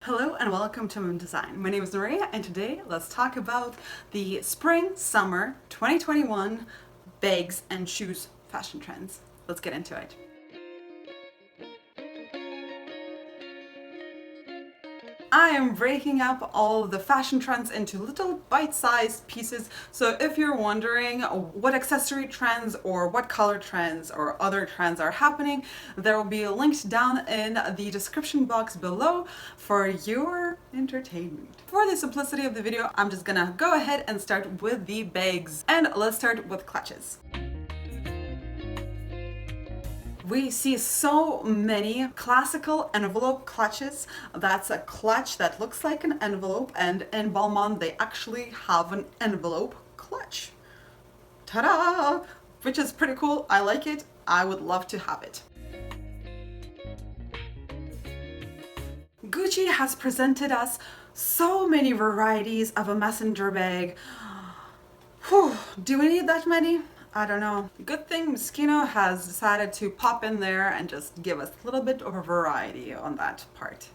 Hello and welcome to Moon Design. My name is Maria and today let's talk about the spring-summer 2021 bags and shoes fashion trends. Let's get into it. I am breaking up all of the fashion trends into little bite-sized pieces. So if you're wondering what accessory trends or what color trends or other trends are happening, there will be linked down in the description box below for your entertainment. For the simplicity of the video, I'm just gonna go ahead and start with the bags. And let's start with clutches. We see so many classical envelope clutches. That's a clutch that looks like an envelope, and in Balmain they actually have an envelope clutch. Ta-da! Which is pretty cool. I like it. I would love to have it. Gucci has presented us so many varieties of a messenger bag. Whew, do we need that many? I don't know. Good thing Moschino has decided to pop in there and just give us a little bit of a variety on that part.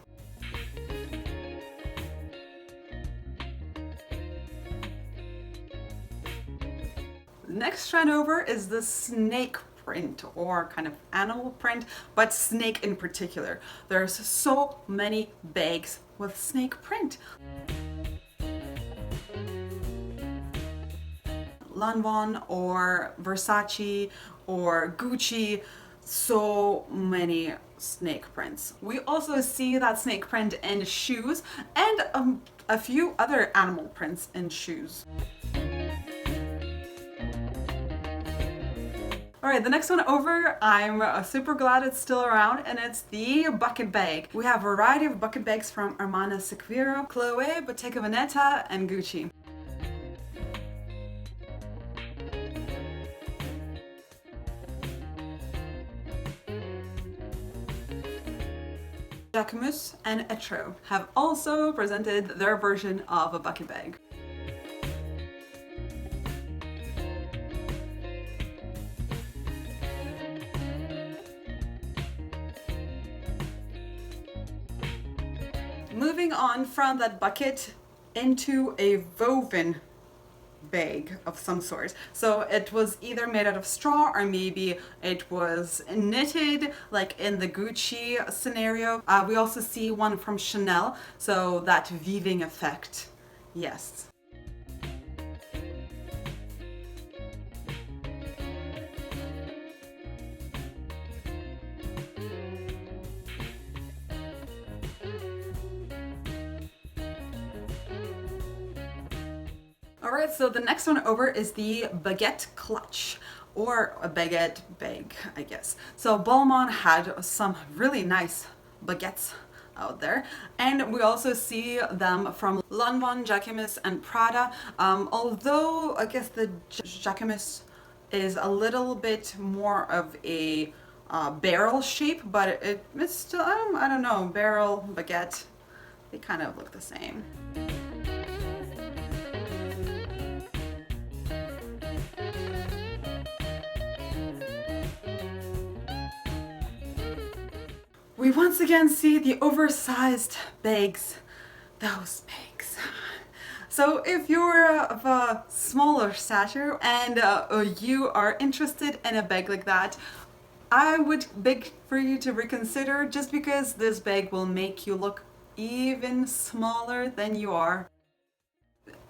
Next trend over is the snake print, or kind of animal print, but snake in particular. There's so many bags with snake print. Lanvin or Versace or Gucci, so many snake prints. We also see that snake print in shoes and a few other animal prints in shoes. Alright, the next one over, I'm super glad it's still around, and it's the bucket bag. We have a variety of bucket bags from Armani Secvero, Chloe, Bottega Veneta, and Gucci. Jacquemus and Etro have also presented their version of a bucket bag. Moving on from that bucket into a woven bag of some sort. So it was either made out of straw or maybe it was knitted, like in the Gucci scenario. We also see one from Chanel, so that weaving effect. Yes. Alright, so the next one over is the baguette clutch, or a baguette bag, I guess. So Balmain had some really nice baguettes out there, and we also see them from Lanvin, Jacquemus, and Prada. Although I guess the Jacquemus is a little bit more of a barrel shape, but it's still, I don't know, barrel, baguette, they kind of look the same. We once again see the oversized bags, those bags. So if you're of a smaller stature and you are interested in a bag like that, I would beg for you to reconsider, just because this bag will make you look even smaller than you are.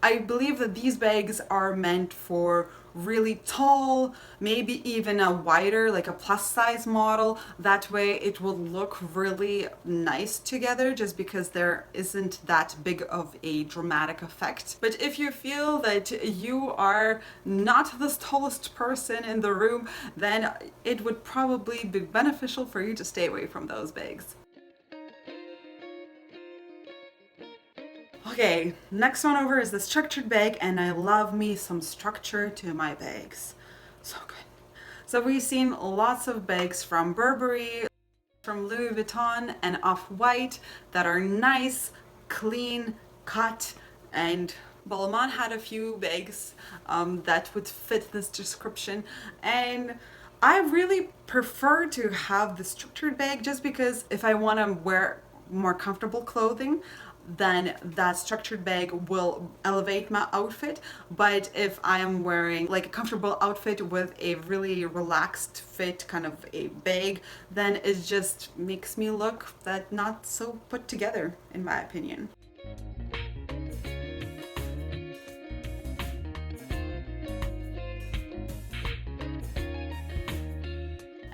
I believe that these bags are meant for really tall, maybe even a wider, like a plus size model. That way it will look really nice together, just because there isn't that big of a dramatic effect. But if you feel that you are not the tallest person in the room, then it would probably be beneficial for you to stay away from those bags. Okay, next one over is the structured bag, and I love me some structure to my bags. So good. So we've seen lots of bags from Burberry, from Louis Vuitton, and Off-White that are nice, clean, cut, and Balmain had a few bags that would fit this description, and I really prefer to have the structured bag, just because if I want to wear more comfortable clothing, then that structured bag will elevate my outfit. But if I am wearing like a comfortable outfit with a really relaxed fit kind of a bag, then it just makes me look that not so put together, in my opinion.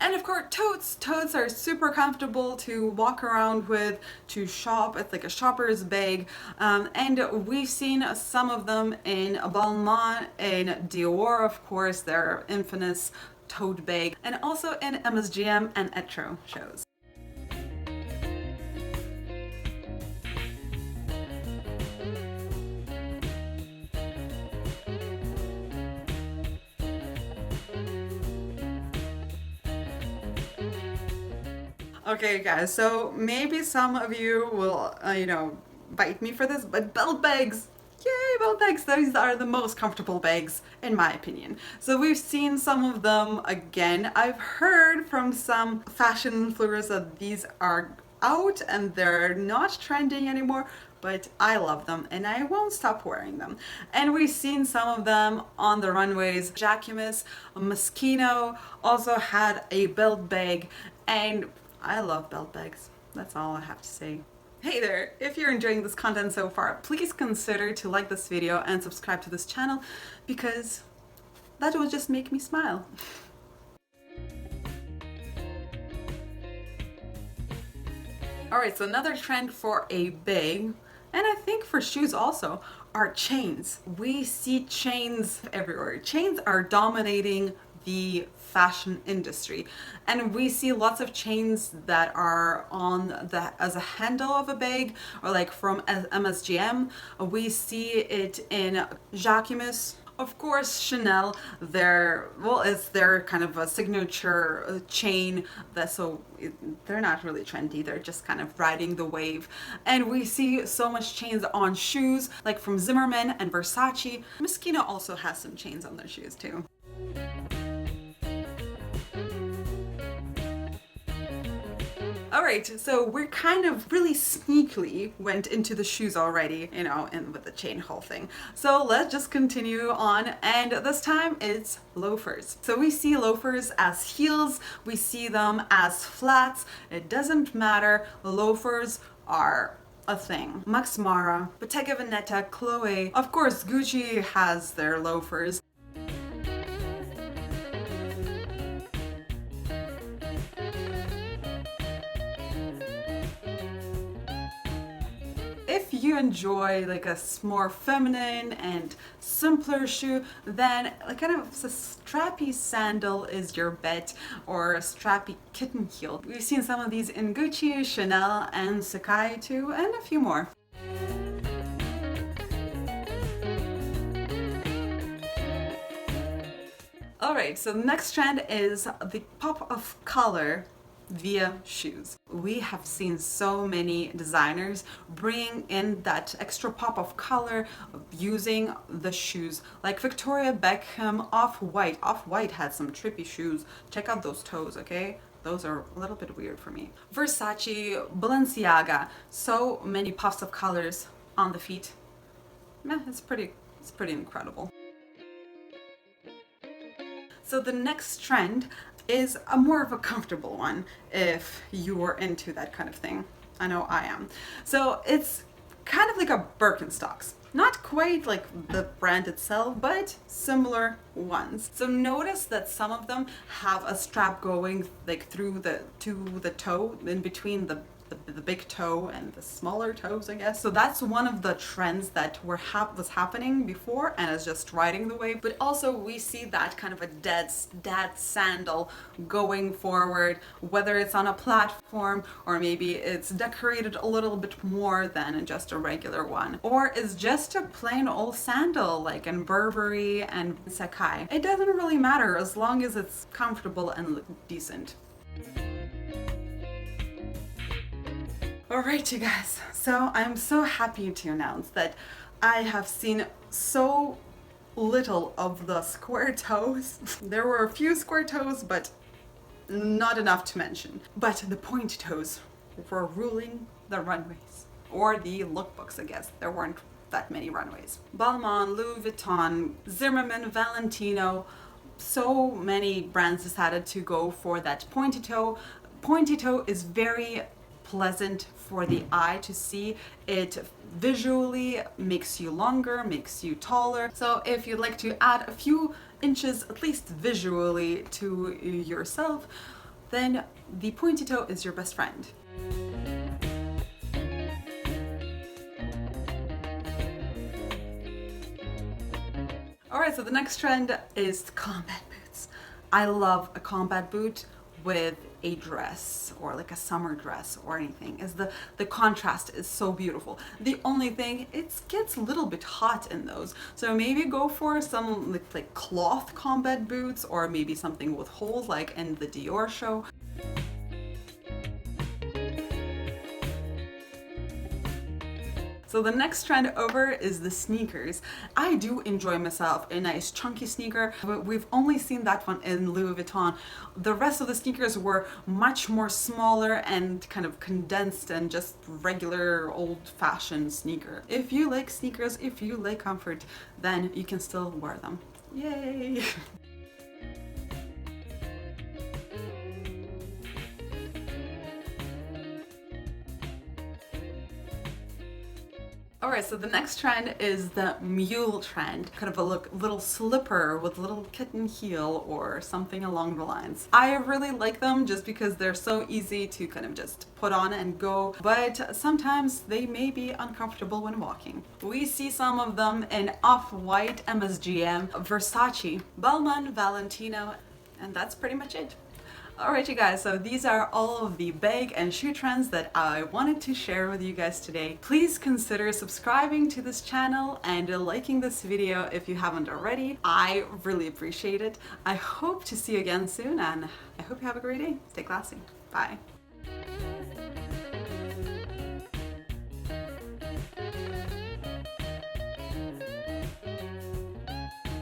And of course, totes. Totes are super comfortable to walk around with, to shop. It's like a shopper's bag. And we've seen some of them in Balmain, in Dior, of course, their infamous tote bag, and also in MSGM and Etro shows. Okay, guys, so maybe some of you will, bite me for this, but belt bags. Yay, belt bags. Those are the most comfortable bags, in my opinion. So we've seen some of them again. I've heard from some fashion influencers that these are out and they're not trending anymore, but I love them and I won't stop wearing them. And we've seen some of them on the runways. Jacquemus, Moschino also had a belt bag, and I love belt bags. That's all I have to say. Hey there, if you're enjoying this content so far, please consider to like this video and subscribe to this channel, because that will just make me smile. Alright, so another trend for a bag, and I think for shoes also, are chains. We see chains everywhere. Chains are dominating the fashion industry, and we see lots of chains that are on the as a handle of a bag, or like from MSGM. We see it in Jacquemus. Of course, Chanel, it's their kind of a signature chain. They're not really trendy, they're just kind of riding the wave. And we see so much chains on shoes, like from Zimmermann and Versace. Moschino also has some chains on their shoes too. Alright, so we're kind of really sneakily went into the shoes already, and with the chain whole thing. So let's just continue on, and this time it's loafers. So we see loafers as heels, we see them as flats, it doesn't matter, loafers are a thing. Max Mara, Bottega Veneta, Chloe, of course Gucci has their loafers. If you enjoy like a more feminine and simpler shoe, then kind of a strappy sandal is your bet, or a strappy kitten heel. We've seen some of these in Gucci, Chanel, and Sacai too, and a few more. Alright, so the next trend is the pop of color via shoes. We have seen so many designers bring in that extra pop of color using the shoes, like Victoria Beckham, Off-White. Off-White had some trippy shoes. Check out those toes, okay? Those are a little bit weird for me. Versace, Balenciaga, so many pops of colors on the feet. It's pretty incredible. So the next trend is a more of a comfortable one if you're into that kind of thing. I know I am. So it's kind of like a Birkenstocks. Not quite like the brand itself, but similar ones. So notice that some of them have a strap going like to the toe, in between the big toe and the smaller toes, I guess. So that's one of the trends that was happening before and is just riding the wave. But also we see that kind of a dad sandal going forward, whether it's on a platform or maybe it's decorated a little bit more than just a regular one, or it's just a plain old sandal like in Burberry and Sacai. It doesn't really matter as long as it's comfortable and look decent. Alright, you guys, so I'm so happy to announce that I have seen so little of the square toes. There were a few square toes, but not enough to mention. But the pointy toes were ruling the runways. Or the lookbooks, I guess. There weren't that many runways. Balmain, Louis Vuitton, Zimmermann, Valentino, so many brands decided to go for that pointy toe. Pointy toe is very pleasant for the eye to see. It visually makes you longer, makes you taller. So if you'd like to add a few inches, at least visually, to yourself, then the pointy toe is your best friend. Alright, so the next trend is combat boots. I love a combat boot with a dress or like a summer dress or anything, as the contrast is so beautiful. The only thing, it gets a little bit hot in those, so maybe go for some like cloth combat boots, or maybe something with holes like in the Dior show. So the next trend over is the sneakers. I do enjoy myself a nice chunky sneaker, but we've only seen that one in Louis Vuitton. The rest of the sneakers were much more smaller and kind of condensed and just regular old-fashioned sneaker. If you like sneakers, if you like comfort, then you can still wear them. Yay! Alright, so the next trend is the mule trend. Kind of a little slipper with a little kitten heel or something along the lines. I really like them just because they're so easy to kind of just put on and go, but sometimes they may be uncomfortable when walking. We see some of them in Off-White, MSGM, Versace, Balmain, Valentino, and that's pretty much it. Alright you guys, so these are all of the bag and shoe trends that I wanted to share with you guys today. Please consider subscribing to this channel and liking this video if you haven't already. I really appreciate it. I hope to see you again soon, and I hope you have a great day. Stay classy. Bye.